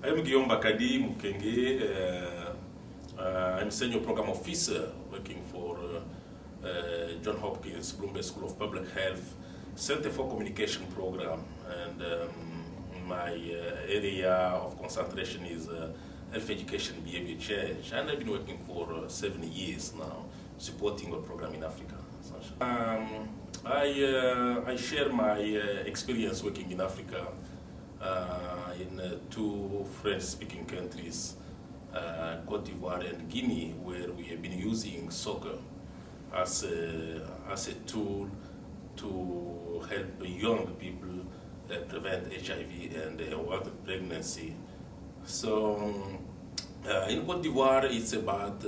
I'm Guillaumebakadi Mukenge. I'm Senior Program Officer working for John Hopkins Bloomberg School of Public Health Center for Communication Program. And my area of concentration is health education and behavior change. And I've been working for 7 years now, supporting a program in Africa. I share my experience working in Africa in two French-speaking countries, Cote d'Ivoire and Guinea, where we have been using soccer as a tool to help young people prevent HIV and unwanted pregnancy. So in Cote d'Ivoire, it's about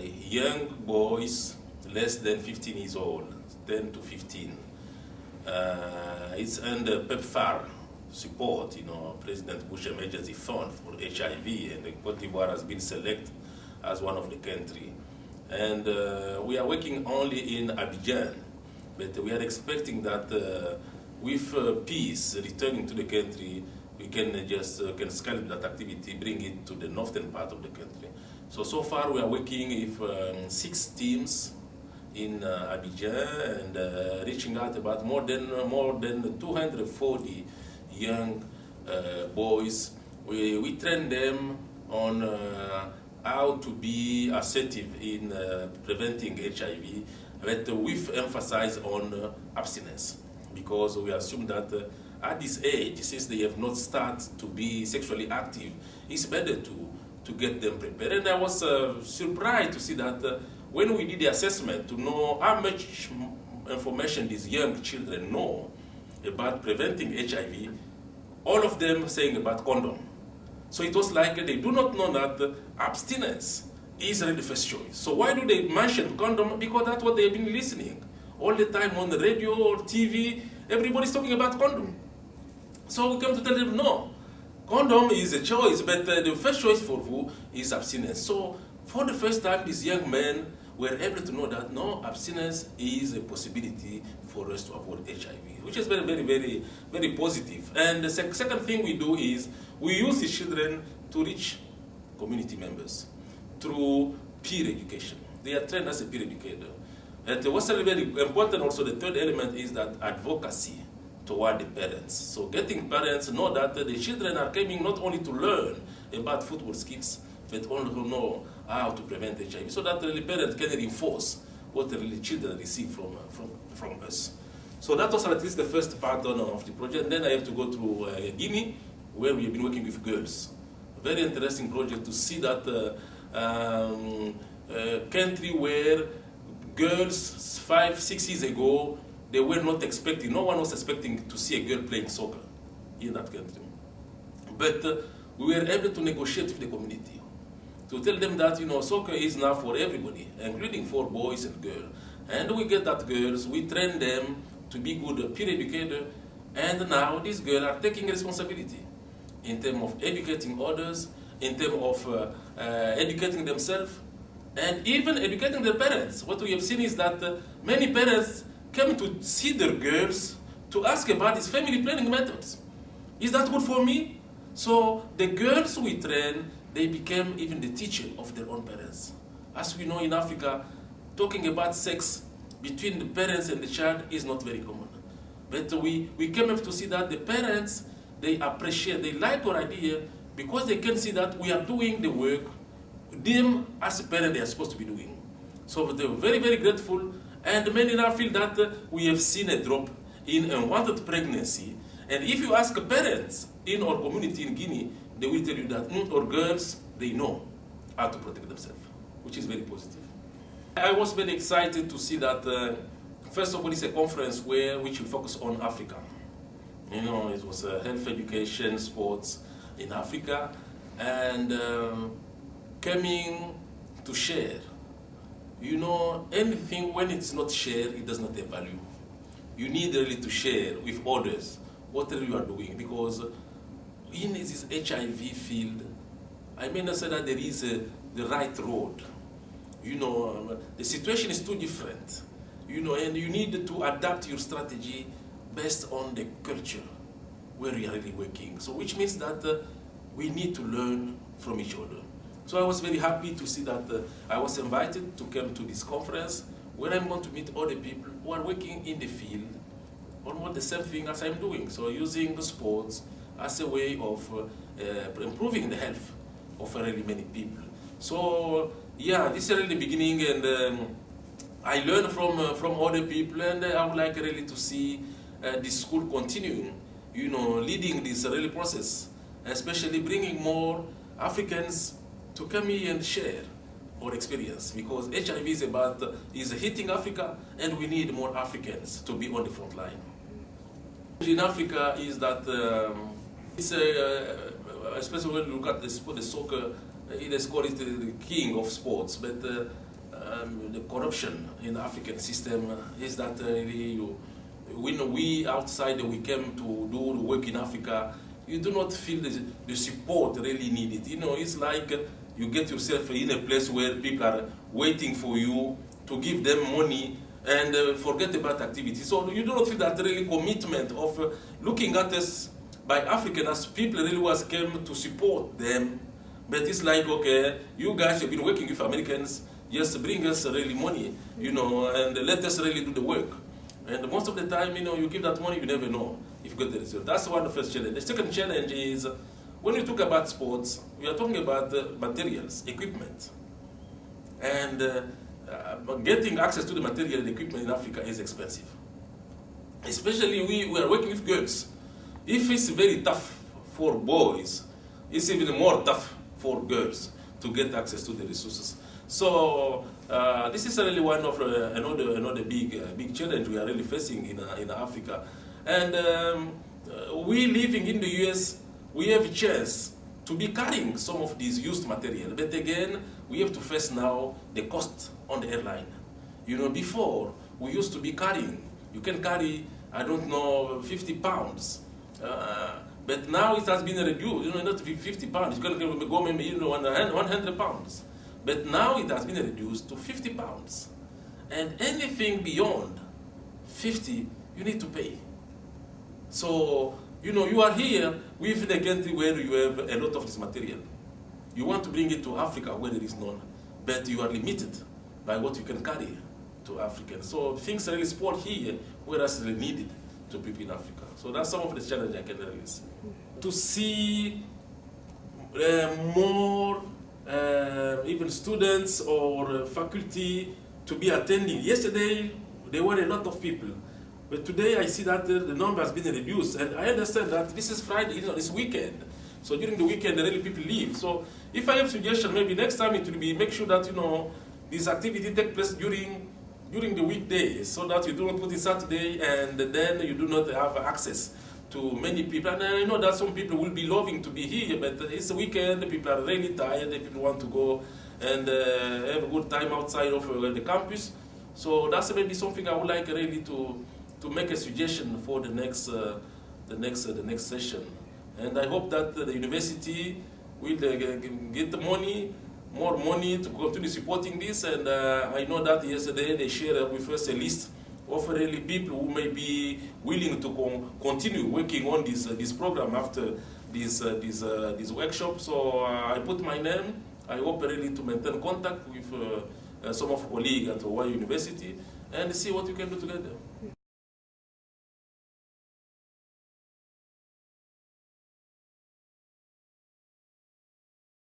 young boys less than 15 years old, 10 to 15. It's under PEPFAR support, President Bush Emergency Fund for HIV, and Cote d'Ivoire has been selected as one of the countries. And we are working only in Abidjan, but we are expecting that with peace returning to the country, we can just can scale that activity, bring it to the northern part of the country. So far we are working with 6 teams in Abidjan and reaching out about more than 240 young boys. We train them on how to be assertive in preventing HIV, but with emphasis on abstinence, because we assume that at this age, since they have not started to be sexually active, it's better to get them prepared. And I was surprised to see that when we did the assessment to know how much information these young children know about preventing HIV, all of them saying about condom. So it was like they do not know that abstinence is really the first choice. So why do they mention condom? Because that's what they've been listening. All the time on the radio or TV, everybody's talking about condom. So we come to tell them, no, condom is a choice, but the first choice for you is abstinence. So for the first time, these young men were able to know that no, abstinence is a possibility for us to avoid HIV, which is very, very, very, very positive. And the second thing we do is we use these children to reach community members through peer education. They are trained as a peer educator. And what's very important also, the third element is that advocacy toward the parents. So getting parents know that the children are coming not only to learn about football skills, but also to know how to prevent HIV, so that the parents can reinforce what the children receive from us. So that was at least the first part of the project. Then I have to go to Guinea, where we have been working with girls. A very interesting project to see that country where girls 5-6 years ago, they were not expecting, no one was expecting to see a girl playing soccer in that country. But we were able to negotiate with the community, to tell them that soccer is now for everybody, including for boys and girls. And we get that girls, we train them to be good peer educator, and now these girls are taking responsibility in terms of educating others, in terms of educating themselves, and even educating their parents. What we have seen is that many parents come to see their girls to ask about these family planning methods. Is that good for me? So the girls we train, they became even the teacher of their own parents. As we know in Africa, talking about sex between the parents and the child is not very common. But we came up to see that the parents, they appreciate, they like our idea because they can see that we are doing the work them as a parent they are supposed to be doing. So they were very, very grateful, and many now feel that we have seen a drop in unwanted pregnancy. And if you ask parents in our community in Guinea, they will tell you that our girls, they know how to protect themselves, which is very positive. I was very excited to see that, first of all, it's a conference which will focus on Africa. It was health education, sports in Africa, and coming to share. Anything when it's not shared, it does not have value. You need really to share with others whatever you are doing, because in this HIV field, I may not say that there is the right road. The situation is too different. And you need to adapt your strategy based on the culture where you are really working. So which means that we need to learn from each other. So I was very happy to see that I was invited to come to this conference where I'm going to meet other people who are working in the field almost the same thing as I'm doing. So using the sports as a way of improving the health of really many people. So yeah, this is really the beginning, and I learned from other people, and I would like really to see this school continuing, leading this really process, especially bringing more Africans to come here and share our experience, because HIV is hitting Africa, and we need more Africans to be on the front line. In Africa is that it's especially when you look at the soccer, let's call it the king of sports, but the corruption in the African system is that when we outside we came to do the work in Africa, you do not feel the support really needed. It's like you get yourself in a place where people are waiting for you to give them money and forget about activities. So you do not feel that really commitment of looking at us by Africans as people really was came to support them. But it's like, okay, you guys have been working with Americans, just bring us really money, and let us really do the work. And most of the time, you give that money, you never know if you get the result. That's one of the first challenge. The second challenge is, when we talk about sports, we are talking about materials, equipment. And getting access to the material and equipment in Africa is expensive. Especially we are working with girls. If it's very tough for boys, it's even more tough for girls to get access to the resources. So this is really one of another big challenge we are really facing in Africa. And we living in the US, we have a chance to be carrying some of these used material. But again, we have to face now the cost on the airline. Before, we used to be carrying, you can carry, I don't know, 50 pounds. But now it has been reduced, not 50 pounds, you can go maybe 100 pounds. But now it has been reduced to 50 pounds. And anything beyond 50, you need to pay. So, you are here within a country where you have a lot of this material. You want to bring it to Africa where there is none, but you are limited by what you can carry to Africans. So things are really spoiled here, whereas they needed to people in Africa. So that's some of the challenges I can really see. To see more even students or faculty to be attending. Yesterday, there were a lot of people. But today I see that the number has been reduced, and I understand that this is Friday, this weekend. So during the weekend, really people leave. So if I have suggestion, maybe next time it will be make sure that this activity take place during the weekdays, so that you do not put it Saturday and then you do not have access to many people. And I know that some people will be loving to be here, but it's a weekend. People are really tired. People want to go and have a good time outside of the campus. So that's maybe something I would like really to make a suggestion for the next session. And I hope that the university will get the more money to continue supporting this. And I know that yesterday they shared with us a list of really people who may be willing to continue working on this program after this workshop. So I put my name. I hope really to maintain contact with some of our colleagues at Hawaii University and see what we can do together.